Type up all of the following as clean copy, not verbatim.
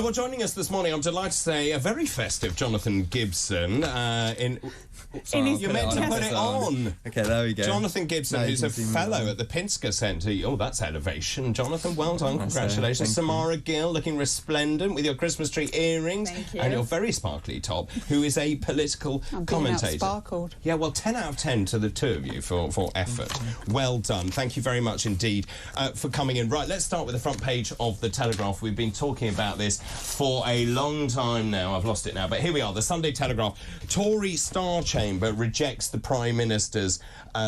Well, joining us this morning, I'm delighted to say, a very festive Jonathan Gibson. You meant to put it on. Okay, there we go. Jonathan Gibson, who's a fellow at the Pinsker Centre. Oh, that's elevation. Jonathan, well done. Congratulations. Samara Gill, looking resplendent with your Christmas tree earrings. Thank you. And your very sparkly top, who is a political commentator. Sparkled. Yeah, well, 10 out of 10 to the two of you for effort. Well done. Thank you very much indeed for coming in. Right, let's start with the front page of the Telegraph. We've been talking about this for a long time now. I've lost it now, but here we are. The Sunday Telegraph. Tory Star Chamber rejects the Prime Minister's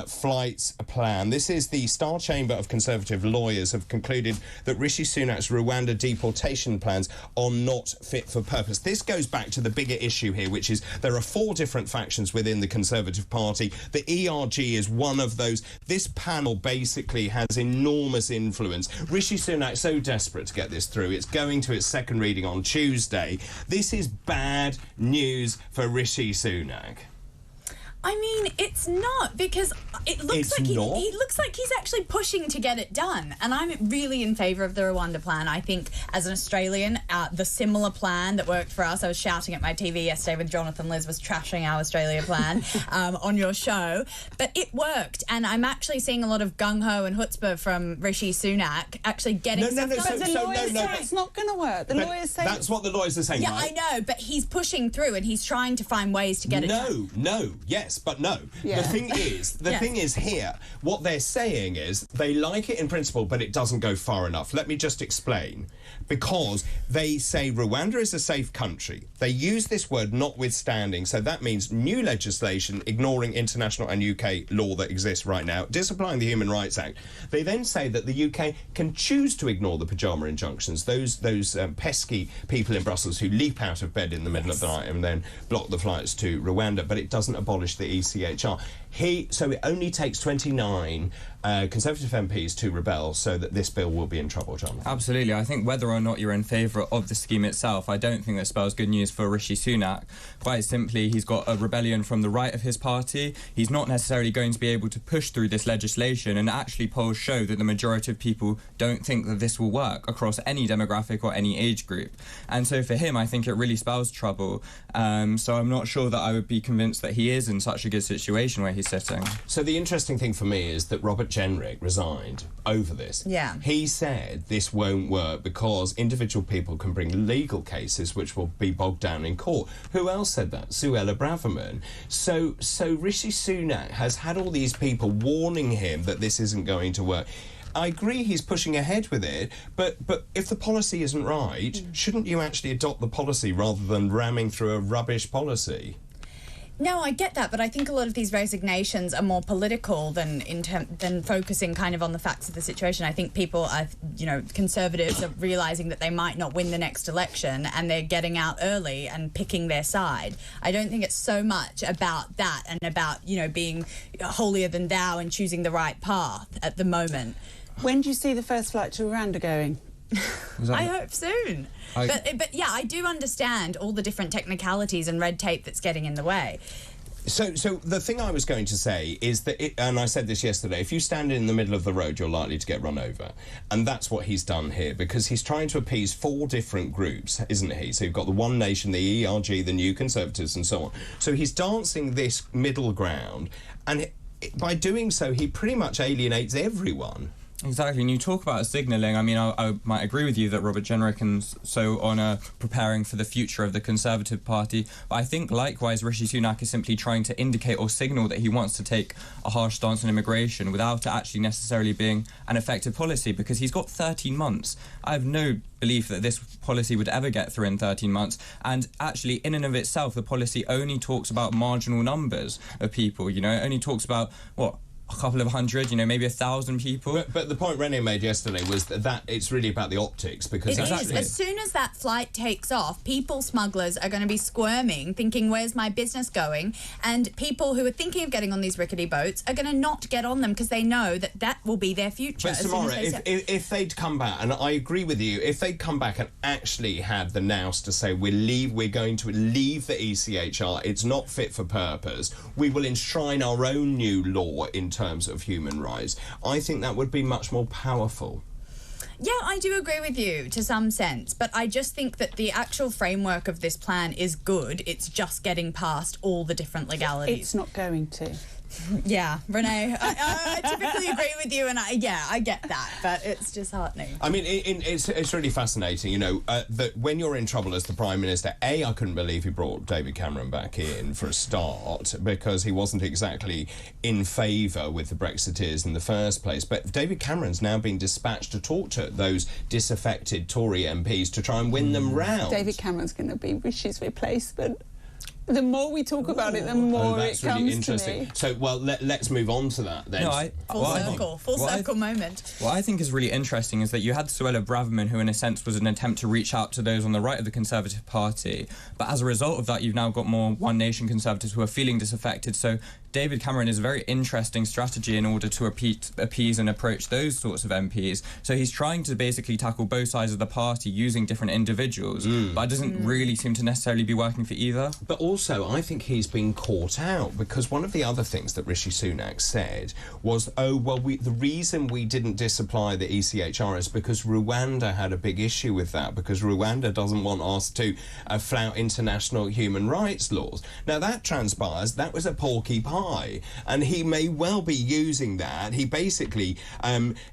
flights plan. This is the Star Chamber of Conservative lawyers have concluded that Rishi Sunak's Rwanda deportation plans are not fit for purpose. This goes back to the bigger issue here, which is there are 4 different factions within the Conservative Party. The ERG is one of those. This panel basically has enormous influence. Rishi Sunak so desperate to get this through. It's going to its second reading on Tuesday. This is bad news for Rishi Sunak. I mean, it's not, because it looks like he looks like he's actually pushing to get it done. And I'm really in favour of the Rwanda plan. I think, as an Australian, the similar plan that worked for us, I was shouting at my TV yesterday when Jonathan Liz was trashing our Australia plan on your show. But it worked, and I'm actually seeing a lot of gung-ho and chutzpah from Rishi Sunak actually getting stuff done. But the lawyers say it's not going to work. The lawyers say... That's what the lawyers are saying, Yeah, right? I know, but he's pushing through, and he's trying to find ways to get it done. Yes, but no. Yeah. The thing is here, what they're saying is they like it in principle, but it doesn't go far enough. Let me just explain. Because they say Rwanda is a safe country. They use this word notwithstanding, so that means new legislation ignoring international and UK law that exists right now, disapplying the Human Rights Act. They then say that the UK can choose to ignore the pyjama injunctions, those pesky people in Brussels who leap out of bed in the middle of the night and then block the flights to Rwanda, but it doesn't abolish the ECHR. So it only takes 29 Conservative MPs to rebel so that this bill will be in trouble, Jonathan. Absolutely. I think whether or not you're in favour of the scheme itself, I don't think that spells good news for Rishi Sunak. Quite simply, he's got a rebellion from the right of his party. He's not necessarily going to be able to push through this legislation, and actually polls show that the majority of people don't think that this will work across any demographic or any age group. And so for him, I think it really spells trouble. So I'm not sure that I would be convinced that he is in such a good situation where he's sitting. So the interesting thing for me is that Robert Jenrick resigned over this. Yeah. He said this won't work because individual people can bring legal cases which will be bogged down in court. Who else said that? Suella Braverman. So Rishi Sunak has had all these people warning him that this isn't going to work. I agree he's pushing ahead with it, but if the policy isn't right, shouldn't you actually adopt the policy rather than ramming through a rubbish policy? No, I get that, but I think a lot of these resignations are more political than focusing kind of on the facts of the situation. I think people are, Conservatives are realising that they might not win the next election and they're getting out early and picking their side. I don't think it's so much about that and about, being holier than thou and choosing the right path at the moment. When do you see the first flight to Rwanda going? I hope soon. But yeah, I do understand all the different technicalities and red tape that's getting in the way. So the thing I was going to say is that, and I said this yesterday, if you stand in the middle of the road, you're likely to get run over. And that's what he's done here, because he's trying to appease 4 different groups, isn't he? So you've got the One Nation, the ERG, the New Conservatives, and so on. So he's dancing this middle ground, and by doing so, he pretty much alienates everyone. Exactly, and you talk about signalling. I mean, I might agree with you that Robert Jenrick and so on are preparing for the future of the Conservative Party, but I think likewise Rishi Sunak is simply trying to indicate or signal that he wants to take a harsh stance on immigration without it actually necessarily being an effective policy, because he's got 13 months. I have no belief that this policy would ever get through in 13 months, and actually in and of itself the policy only talks about marginal numbers of people, it only talks about, what, a couple of hundred, maybe 1,000 people. But the point René made yesterday was that it's really about the optics, because... Exactly. As soon as that flight takes off, people smugglers are going to be squirming, thinking, where's my business going? And people who are thinking of getting on these rickety boats are going to not get on them because they know that will be their future. But Samara, if they'd come back, and I agree with you, if they'd come back and actually had the nous to say, we're going to leave the ECHR, it's not fit for purpose, we will enshrine our own new law in terms of human rights, I think that would be much more powerful. Yeah, I do agree with you to some sense, but I just think that the actual framework of this plan is good. It's just getting past all the different legalities. It's not going to. Yeah, Renee, I typically agree with you, and I get that, but it's disheartening. I mean, it's really fascinating, you know, that when you're in trouble as the Prime Minister, I couldn't believe he brought David Cameron back in for a start, because he wasn't exactly in favour with the Brexiteers in the first place. But David Cameron's now been dispatched to talk to those disaffected Tory MPs to try and win them round. David Cameron's going to be Rishi's replacement. The more we talk about it, the more it comes really interesting. to me. So, well, let's move on to that then. No, full circle moment. What I think is really interesting is that you had Suella Braverman, who in a sense was an attempt to reach out to those on the right of the Conservative Party, but as a result of that, you've now got more One Nation Conservatives who are feeling disaffected. So David Cameron is a very interesting strategy in order to appease and approach those sorts of MPs. So he's trying to basically tackle both sides of the party using different individuals, but it doesn't really seem to necessarily be working for either. But also, I think he's been caught out, because one of the other things that Rishi Sunak said was, the reason we didn't disapply the ECHR is because Rwanda had a big issue with that, because Rwanda doesn't want us to flout international human rights laws. Now, that transpires, that was a porky pie, and he may well be using that. He basically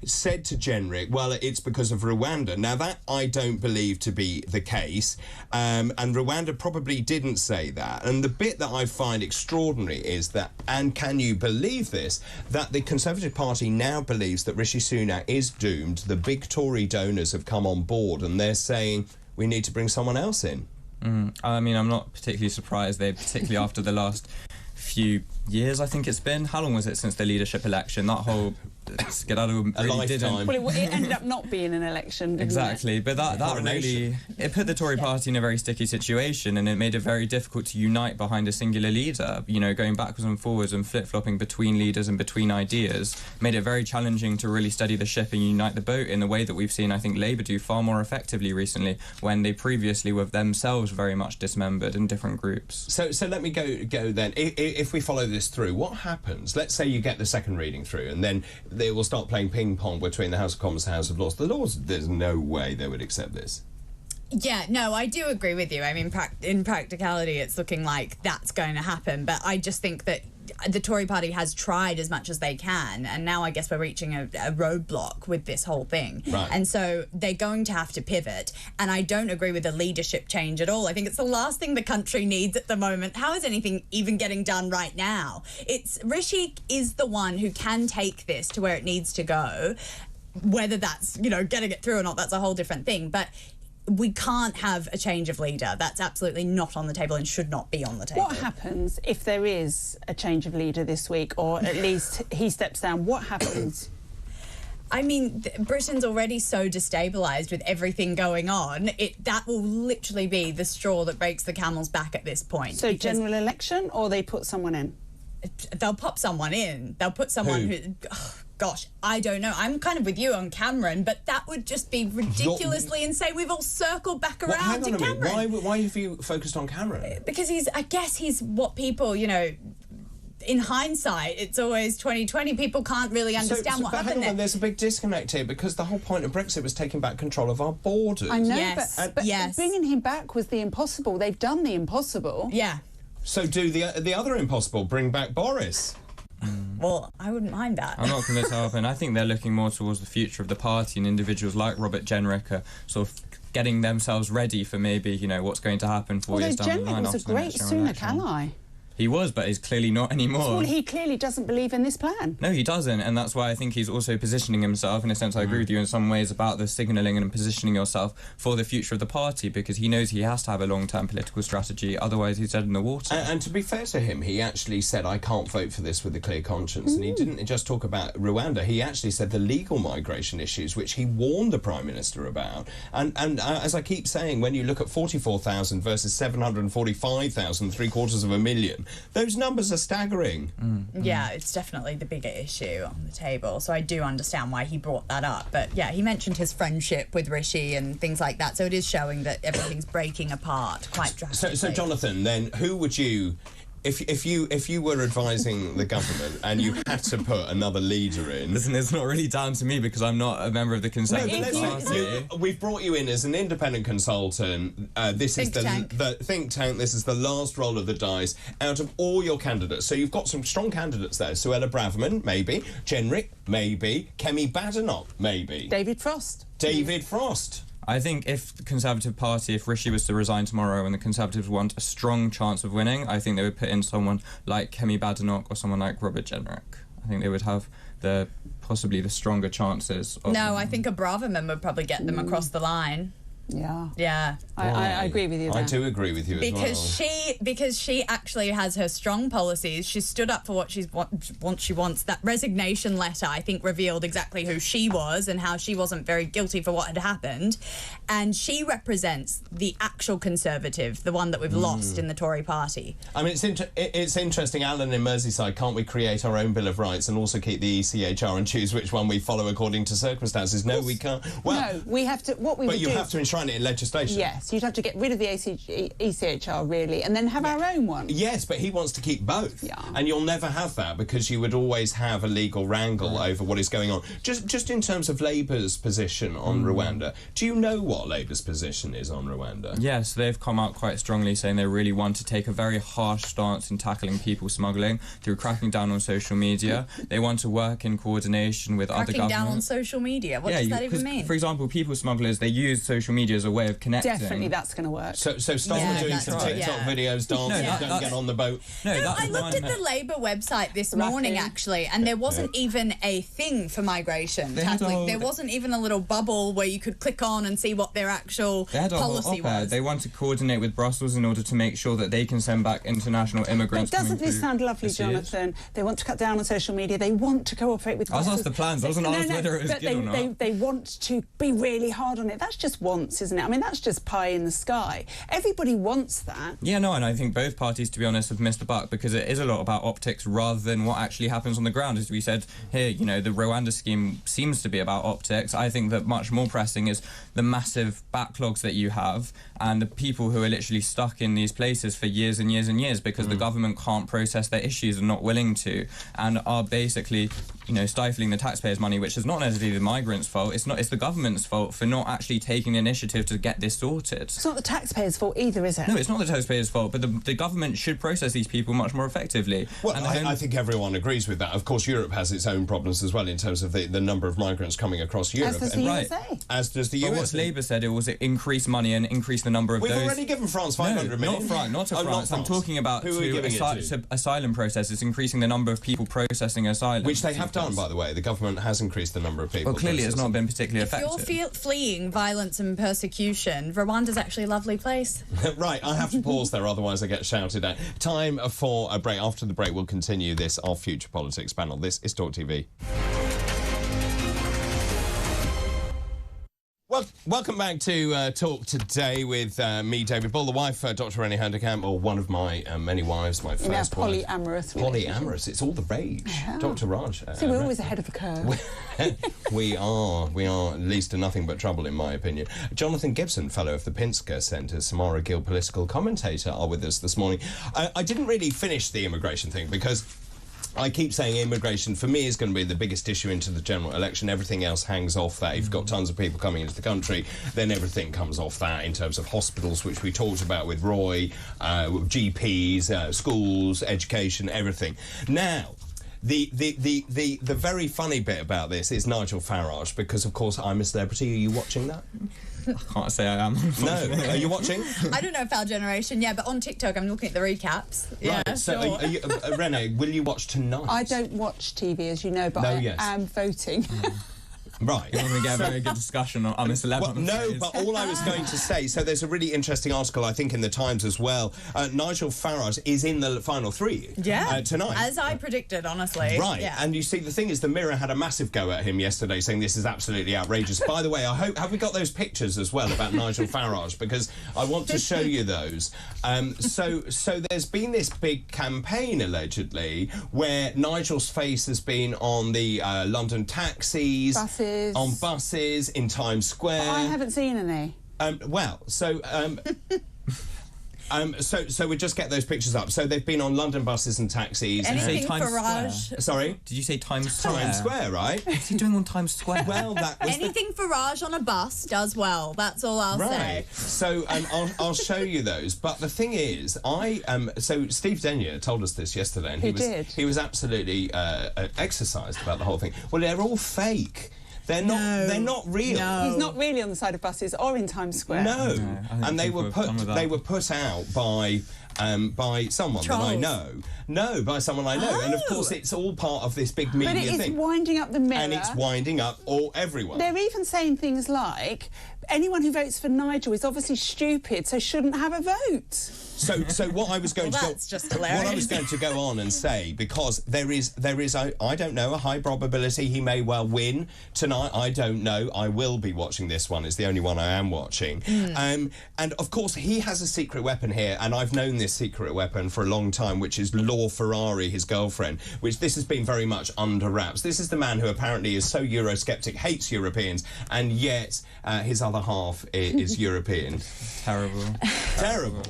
said to Jenrick, well, it's because of Rwanda. Now, that I don't believe to be the case, and Rwanda probably didn't say that. And the bit that I find extraordinary is that, and can you believe this, that the Conservative Party now believes that Rishi Sunak is doomed. The big Tory donors have come on board, and they're saying, we need to bring someone else in. I mean, I'm not particularly surprised, particularly after the last few years, I think it's been. How long was it since the leadership election? That whole skedaddle really didn't. Well, it ended up not being an election, didn't exactly, it? but that really, it put the Tory party in a very sticky situation, and it made it very difficult to unite behind a singular leader. You know, going backwards and forwards and flip-flopping between leaders and between ideas made it very challenging to really steady the ship and unite the boat in the way that we've seen, I think, Labour do far more effectively recently, when they previously were themselves very much dismembered in different groups. So let me go then. If we follow this through, what happens? Let's say you get the second reading through, and then they will start playing ping pong between the House of Commons and the House of Lords. The Lords, there's no way they would accept this. Yeah, no, I do agree with you. I mean, in practicality, it's looking like that's going to happen. But I just think that the Tory party has tried as much as they can, and now I guess we're reaching a roadblock with this whole thing. Right. And so they're going to have to pivot. And I don't agree with the leadership change at all. I think it's the last thing the country needs at the moment. How is anything even getting done right now? Rishi is the one who can take this to where it needs to go. Whether that's, getting it through or not, that's a whole different thing. But we can't have a change of leader. That's absolutely not on the table and should not be on the table. What happens if there is a change of leader this week, or at least he steps down? What happens? I mean, Britain's already so destabilised with everything going on. That will literally be the straw that breaks the camel's back at this point. So general election, or they put someone in? They'll pop someone in. They'll put someone who... Gosh, I don't know. I'm kind of with you on Cameron, but that would just be ridiculously insane. We've all circled back around to Cameron. Why have you focused on Cameron? Because I guess he's what people, in hindsight, it's always 2020. People can't really understand what happened there. There's a big disconnect here, because the whole point of Brexit was taking back control of our borders. I know, yes, but yes. Bringing him back was the impossible. They've done the impossible. Yeah. So do the other impossible, bring back Boris. Well, I wouldn't mind that. I'm not convinced how often. I think they're looking more towards the future of the party, and individuals like Robert Jenrick are sort of getting themselves ready for maybe, what's going to happen 4 years down the line. Jenrick was a great Sunak ally. He was, but he's clearly not anymore. Well, he clearly doesn't believe in this plan. No, he doesn't, and that's why I think he's also positioning himself, in a sense I agree with you in some ways about the signalling and positioning yourself for the future of the party, because he knows he has to have a long-term political strategy, otherwise he's dead in the water. And to be fair to him, he actually said, I can't vote for this with a clear conscience, and he didn't just talk about Rwanda, he actually said the legal migration issues, which he warned the Prime Minister about. And as I keep saying, when you look at 44,000 versus 745,000, 750,000, those numbers are staggering. Yeah, it's definitely the bigger issue on the table. So I do understand why he brought that up. But yeah, he mentioned his friendship with Rishi and things like that. So it is showing that everything's breaking apart quite drastically. So Jonathan, then who would you If you were advising the government and you had to put another leader in... Listen, it's not really down to me because I'm not a member of the Conservative Party. We've brought you in as an independent consultant. This is the think tank. This is the last roll of the dice out of all your candidates. So you've got some strong candidates there. Suella Braverman, maybe. Jenrick, maybe. Kemi Badenoch, maybe. David Frost. David Frost. I think if the Conservative Party, if Rishi was to resign tomorrow and the Conservatives want a strong chance of winning, I think they would put in someone like Kemi Badenoch or someone like Robert Jenrick. I think they would have possibly the stronger chances. No, I think a Braverman would probably get them across the line. Yeah. I agree with you there. I do agree with you as well. Because she actually has her strong policies. She stood up for what she wants. That resignation letter, I think, revealed exactly who she was and how she wasn't very guilty for what had happened. And she represents the actual Conservative, the one that we've lost in the Tory party. I mean, it's interesting, Alan, in Merseyside, can't we create our own Bill of Rights and also keep the ECHR and choose which one we follow according to circumstances? No, we can't. Well, no, we have to... But you have to enshrine it in legislation. Yes, you'd have to get rid of the ECHR, really, and then have our own one. Yes, but he wants to keep both. Yeah. And you'll never have that because you would always have a legal wrangle over what is going on. Just in terms of Labour's position on Rwanda, do you know what Labour's position is on Rwanda? Yes, they've come out quite strongly saying they really want to take a very harsh stance in tackling people smuggling through cracking down on social media. They want to work in coordination with other governments. Cracking down on social media? What does that even mean? For example, people smugglers, they use social media as a way of connecting. Definitely that's going to work. So start doing some TikTok videos, dancing, don't get on the boat. I looked at the Labour website this morning, actually, and there wasn't even a thing for migration tackling. There wasn't even a little bubble where you could click on and see what their actual policy was. They want to coordinate with Brussels in order to make sure that they can send back international immigrants. But doesn't this sound lovely, Jonathan? They want to cut down on social media. They want to cooperate with Brussels. I was asked the plans. I wasn't asked whether it was good or not. They want to be really hard on it. That's just wants, isn't it? I mean, that's just pie in the sky. Everybody wants that. Yeah, no, and I think both parties, to be honest, have missed the buck because it is a lot about optics rather than what actually happens on the ground. As we said here, you know, the Rwanda scheme seems to be about optics. I think that much more pressing is the massive backlogs that you have and the people who are literally stuck in these places for years and years and years because the government can't process their issues and not willing to, and are basically, you know, stifling the taxpayers' money, which is not necessarily the migrants' fault. It's the government's fault for not actually taking the initiative to get this sorted. It's not the taxpayers' fault either, is it? No, it's not the taxpayers' fault, but the government should process these people much more effectively. Well, I think everyone agrees with that. Of course, Europe has its own problems as well in terms of the number of migrants coming across Europe. As does the USA. As does the USA. But what Labour said, it was increase money and increase the number of We've already given France 500 million. Not to France. I'm talking about to asylum processes, increasing the number of people processing asylum. Which they have done, by the way. The government has increased the number of people. Well, clearly it's not been particularly effective. If you're fleeing violence and persecution, Rwanda's actually a lovely place. Right, I have to pause there, otherwise I get shouted at. Time for a break. After the break, we'll continue this Our Future Politics panel. This is TalkTV. Well, welcome back to Talk Today with me, David Bull, the wife, Dr. Rennie Handekamp, or one of my many wives, my first wife. Polyamorous. Polyamorous. It's all the rage. Yeah. Dr. Raj. See, we're always ahead of the curve. We are at least to nothing but trouble, in my opinion. Jonathan Gibson, Fellow of the Pinsker Centre, Samara Gill, political commentator, are with us this morning. I didn't really finish the immigration thing because I keep saying immigration, for me, is going to be the biggest issue into the general election. Everything else hangs off that. If you've got tons of people coming into the country, then everything comes off that in terms of hospitals, which we talked about with Roy, GPs, schools, education, everything. Now, the very funny bit about this is Nigel Farage, because, of course, I'm a celebrity. Are you watching that? I can't say I am. No. Are you watching? I don't know if our generation, but on TikTok I'm looking at the recaps. Right, yeah, so sure. are you, Renee, will you watch tonight? I don't watch TV, as you know, but I am voting. Right. You're not going to get a very good discussion on this 11. Well, no, but all I was going to say, so there's a really interesting article, I think, in the Times as well. Nigel Farage is in the final three tonight. As I predicted, honestly. Right, yeah. And you see, the thing is, the Mirror had a massive go at him yesterday, saying this is absolutely outrageous. By the way, have we got those pictures as well about Nigel Farage? Because I want to show you those. So there's been this big campaign, allegedly, where Nigel's face has been on the London taxis, on buses, in Times Square. I haven't seen any. So we just get those pictures up. So they've been on London buses and taxis. Anything Times Farage? Square. Sorry? Did you say Times Square? Times Square, right? What's he doing on Times Square? Well, that was Anything Farage on a bus does well. That's all I'll say. Right. So I'll show you those. But the thing is, so Steve Denyer told us this yesterday, and he was absolutely exercised about the whole thing. Well, they're all fake. They're not real. No. He's not really on the side of buses or in Times Square. No. And they were put out by someone Trolls. that I know. No, by someone I know. And of course, it's all part of this big media thing. But it is winding up the mirror. And it's winding up everyone. They're even saying things like, anyone who votes for Nigel is obviously stupid, so shouldn't have a vote. So what I was going that's just hilarious. What I was going to go on and say, because there is I don't know, a high probability he may well win tonight. I don't know. I will be watching this one. It's the only one I am watching. And of course he has a secret weapon here, and I've known this secret weapon for a long time, which is Law Ferrari, his girlfriend, which this has been very much under wraps. This is the man who apparently is so Eurosceptic, hates Europeans, and yet his other half is European. Terrible.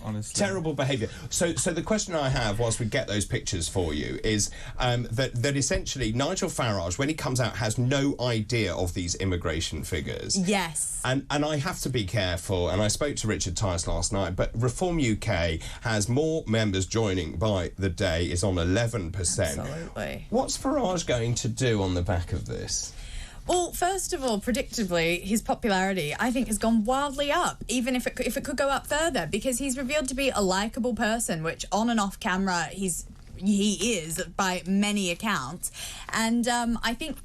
Honestly. Terrible behaviour. So the question I have, whilst we get those pictures for you, is that essentially Nigel Farage, when he comes out, has no idea of these immigration figures. Yes. And I have to be careful, and I spoke to Richard Tice last night, but Reform UK has more members joining by the day, is on 11%. Absolutely. What's Farage going to do on the back of this? Well, first of all, predictably, his popularity, I think, has gone wildly up, even if it could go up further, because he's revealed to be a likeable person, which on and off camera he is by many accounts. And I think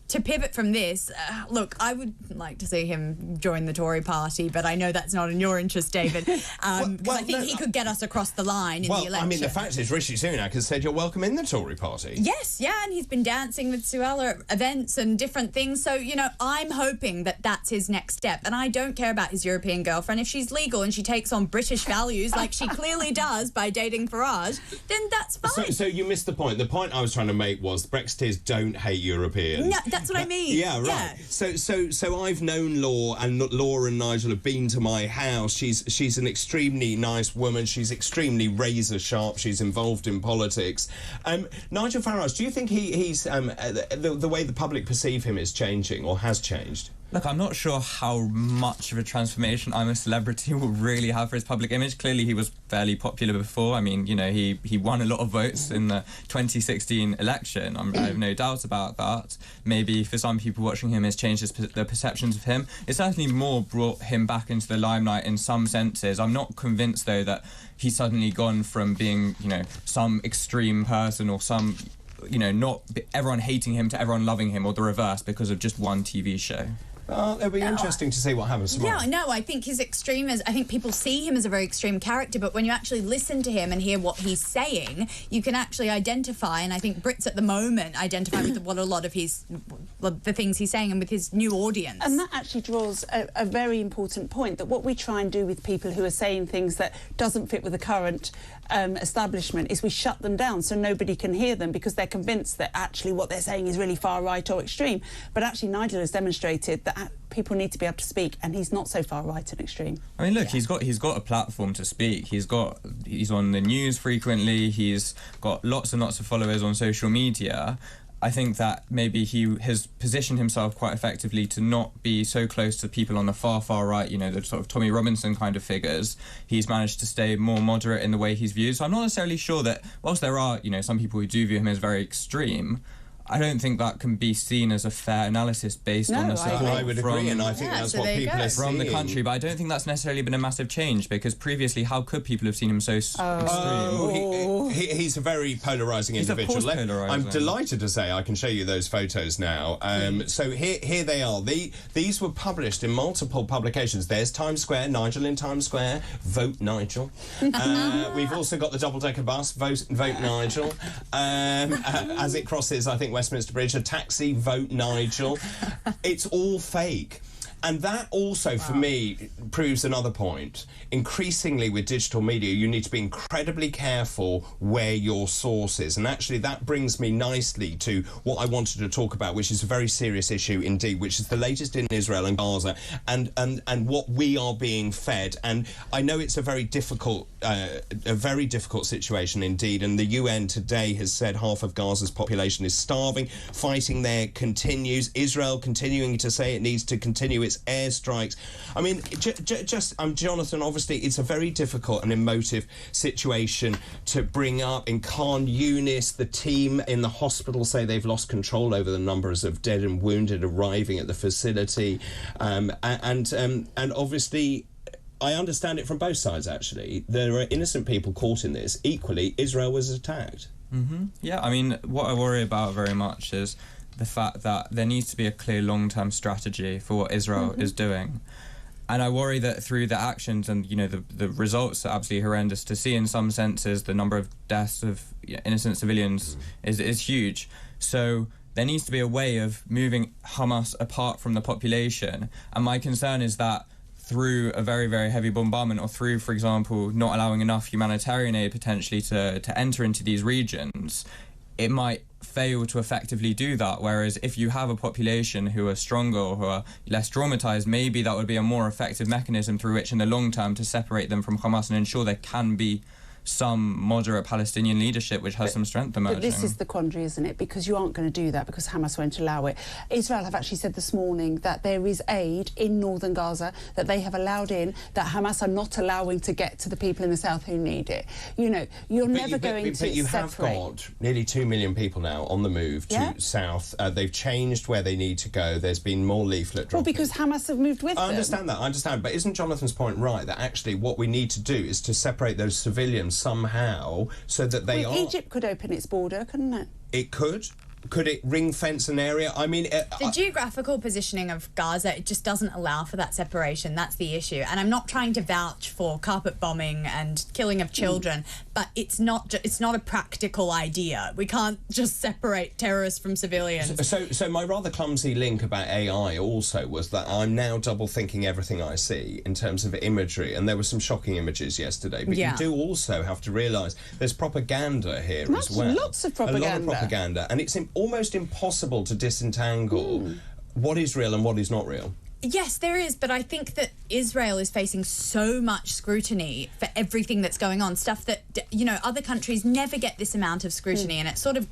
to pivot from this, look, I would like to see him join the Tory party, but I know that's not in your interest, David. I think he could get us across the line in the election. I mean, the fact is, Rishi Sunak has said you're welcome in the Tory party. Yes, yeah, and he's been dancing with Suella at events and different things. So, I'm hoping that that's his next step. And I don't care about his European girlfriend. If she's legal and she takes on British values, like she clearly does by dating Farage, then that's fine. So you missed the point. The point I was trying to make was Brexiteers don't hate Europeans. No, that's what I mean. Yeah, right. Yeah. So I've known Law and Nigel have been to my house. She's an extremely nice woman. She's extremely razor sharp. She's involved in politics. Nigel Farage, do you think he's the way the public perceive him is changing or has changed? Look, I'm not sure how much of a transformation I'm a Celebrity will really have for his public image. Clearly, he was fairly popular before. I mean, he won a lot of votes in the 2016 election. I have no doubt about that. Maybe for some people watching him, has changed their perceptions of him. It certainly more brought him back into the limelight in some senses. I'm not convinced, though, that he's suddenly gone from being, some extreme person or some... not everyone hating him to everyone loving him, or the reverse because of just one TV show. It'll be interesting to see what happens tomorrow. Yeah, no, I think his extreme is... I think people see him as a very extreme character, but when you actually listen to him and hear what he's saying, you can actually identify, and I think Brits at the moment identify with what a lot of the things he's saying and with his new audience. And that actually draws a very important point, that what we try and do with people who are saying things that doesn't fit with the current establishment is we shut them down so nobody can hear them, because they're convinced that actually what they're saying is really far right or extreme. But actually Nigel has demonstrated that people need to be able to speak, and he's not so far right and extreme. I mean, look, he's got a platform to speak. He's on the news frequently. He's got lots and lots of followers on social media. I think that maybe he has positioned himself quite effectively to not be so close to people on the far right, the sort of Tommy Robinson kind of figures. He's managed to stay more moderate in the way he's viewed. So I'm not necessarily sure that, whilst there are, some people who do view him as very extreme, I don't think that can be seen as a fair analysis based on the support I would agree, and I think that's what people are from the country. But I don't think that's necessarily been a massive change, because previously, how could people have seen him so extreme? He's a very polarising individual. Of course polarising. I'm delighted to say I can show you those photos now. So here they are. These were published in multiple publications. There's Times Square, Nigel in Times Square, vote Nigel. We've also got the double-decker bus, vote Nigel. As it crosses, I think, Westminster Bridge, a taxi, vote Nigel. It's all fake. And that also, for me, proves another point. Increasingly with digital media, you need to be incredibly careful where your source is. And actually, that brings me nicely to what I wanted to talk about, which is a very serious issue indeed, which is the latest in Israel and Gaza, and what we are being fed. And I know it's a very difficult situation indeed. And the UN today has said half of Gaza's population is starving. Fighting there continues. Israel continuing to say it needs to continue its airstrikes. I mean, Jonathan, obviously, it's a very difficult and emotive situation to bring up. In Khan Yunis, the team in the hospital say they've lost control over the numbers of dead and wounded arriving at the facility. And obviously, I understand it from both sides, actually. There are innocent people caught in this. Equally, Israel was attacked. Mm-hmm. Yeah, I mean, what I worry about very much is the fact that there needs to be a clear long-term strategy for what Israel is doing. And I worry that through the actions and, you know, the results are absolutely horrendous. To see in some senses the number of deaths of innocent civilians is huge. So there needs to be a way of moving Hamas apart from the population. And my concern is that through a very, very heavy bombardment, or through, for example, not allowing enough humanitarian aid potentially to enter into these regions, it might fail to effectively do that. Whereas if you have a population who are stronger or who are less traumatized, maybe that would be a more effective mechanism through which in the long term to separate them from Hamas and ensure there can be some moderate Palestinian leadership which has some strength emerging. But this is the quandary, isn't it? Because you aren't going to do that because Hamas won't allow it. Israel have actually said this morning that there is aid in northern Gaza that they have allowed in, that Hamas are not allowing to get to the people in the south who need it. You know, you're never going to separate. But you have got nearly 2 million people now on the move to south. They've changed where they need to go. There's been more leaflet dropping. Well, because Hamas have moved with them. I understand. But isn't Jonathan's point right, that actually what we need to do is to separate those civilians somehow so that they are... Egypt could open its border, couldn't it? It could. Could it ring-fence an area? I mean... the geographical positioning of Gaza, it just doesn't allow for that separation. That's the issue. And I'm not trying to vouch for carpet bombing and killing of children, but it's not a practical idea. We can't just separate terrorists from civilians. So my rather clumsy link about AI also was that I'm now double-thinking everything I see in terms of imagery, and there were some shocking images yesterday. But you do also have to realise there's propaganda here as well. Lots of propaganda. A lot of propaganda. And it's almost impossible to disentangle what is real and what is not real. Yes, there is, but I think that Israel is facing so much scrutiny for everything that's going on, stuff that, you know, other countries never get this amount of scrutiny, and it sort of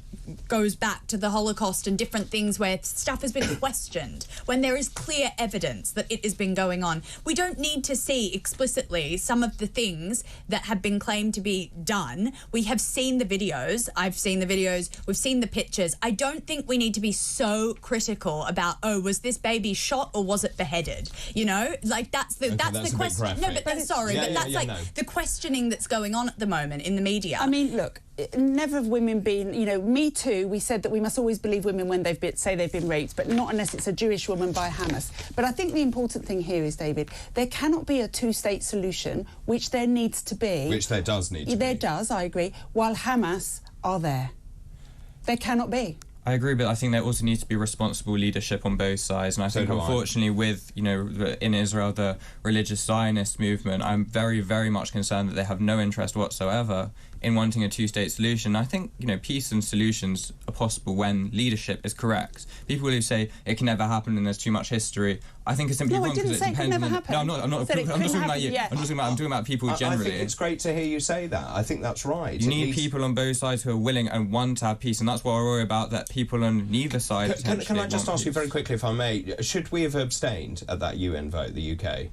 goes back to the Holocaust and different things where stuff has been questioned, when there is clear evidence that it has been going on. We don't need to see explicitly some of the things that have been claimed to be done. We have seen the videos. I've seen the videos. We've seen the pictures. I don't think we need to be so critical about, oh, was this baby shot or was it beheaded? You know, like that's the question. No, but that's the questioning that's going on at the moment in the media. I mean, look, never have women been, you know, Me Too, we said that we must always believe women when they've been raped, but not unless it's a Jewish woman by Hamas. But I think the important thing here is, David, there cannot be a two-state solution, which there needs to be. Which there does need to be. There does, I agree, while Hamas are there. There cannot be. I agree, but I think there also needs to be responsible leadership on both sides. And I think, unfortunately, with, you know, in Israel, the religious Zionist movement, I'm very, very much concerned that they have no interest whatsoever in wanting a two-state solution. I think, you know, peace and solutions are possible when leadership is correct. People who say it can never happen and there's too much history, I think it's simply wrong because it depends on... No, I'm not talking about you. I'm talking about people generally. I think it's great to hear you say that. I think that's right. You need people on both sides who are willing and want to have peace, and that's what I worry about, that people on neither side... Can I just ask you very quickly, if I may, should we have abstained at that UN vote, the UK?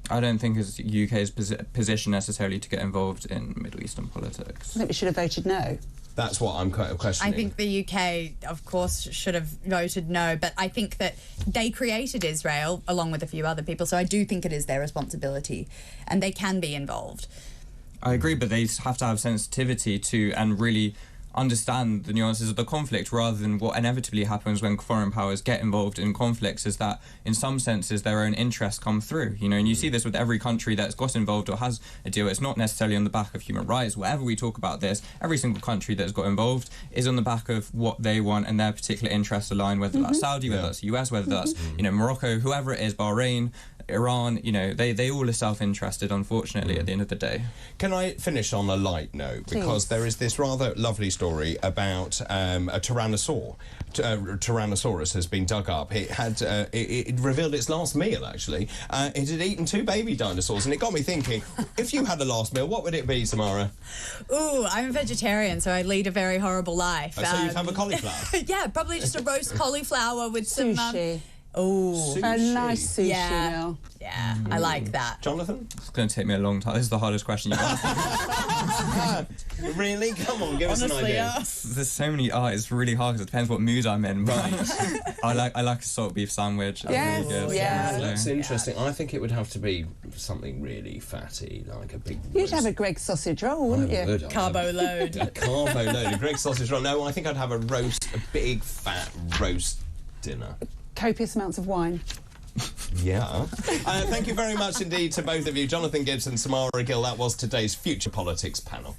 I don't think it's the UK's position necessarily to get involved in Middle Eastern politics. I think we should have voted no. That's what I'm questioning. I think the UK, of course, should have voted no, but I think that they created Israel along with a few other people, so I do think it is their responsibility, and they can be involved. I agree, but they have to have sensitivity to and really understand the nuances of the conflict, rather than what inevitably happens when foreign powers get involved in conflicts, is that in some senses their own interests come through, you know, and you see this with every country that's got involved or has a deal. It's not necessarily on the back of human rights. Wherever we talk about this, every single country that's got involved is on the back of what they want and their particular interests align, whether that's Saudi, whether that's the US, whether that's, you know, Morocco, whoever it is, Bahrain, Iran, you know, they all are self-interested, unfortunately, at the end of the day. Can I finish on a light note? Because there is this rather lovely story about a Tyrannosaurus has been dug up. It had it revealed its last meal, actually. It had eaten 2 baby dinosaurs, and it got me thinking, if you had a last meal, what would it be, Samara? Ooh, I'm a vegetarian, so I lead a very horrible life. So you'd have a cauliflower? Yeah, probably just a roast cauliflower with some... Sushi. Oh, A nice sushi meal. Yeah, I like that. Jonathan? It's going to take me a long time. This is the hardest question you've asked. Really? Come on, give us an idea. There's so many. It's really hard because it depends what mood I'm in. But I like a salt beef sandwich. Yes, Really good. yeah. That's interesting. I think it would have to be something really fatty, like a big... You'd have a Greggs sausage roll, wouldn't you? Carbo load. A carbo load, a Greggs sausage roll. No, I think I'd have a big fat roast dinner. Copious amounts of wine. Yeah. Thank you very much indeed to both of you. Jonathan Gibson, Samara Gill, that was today's Future Politics panel.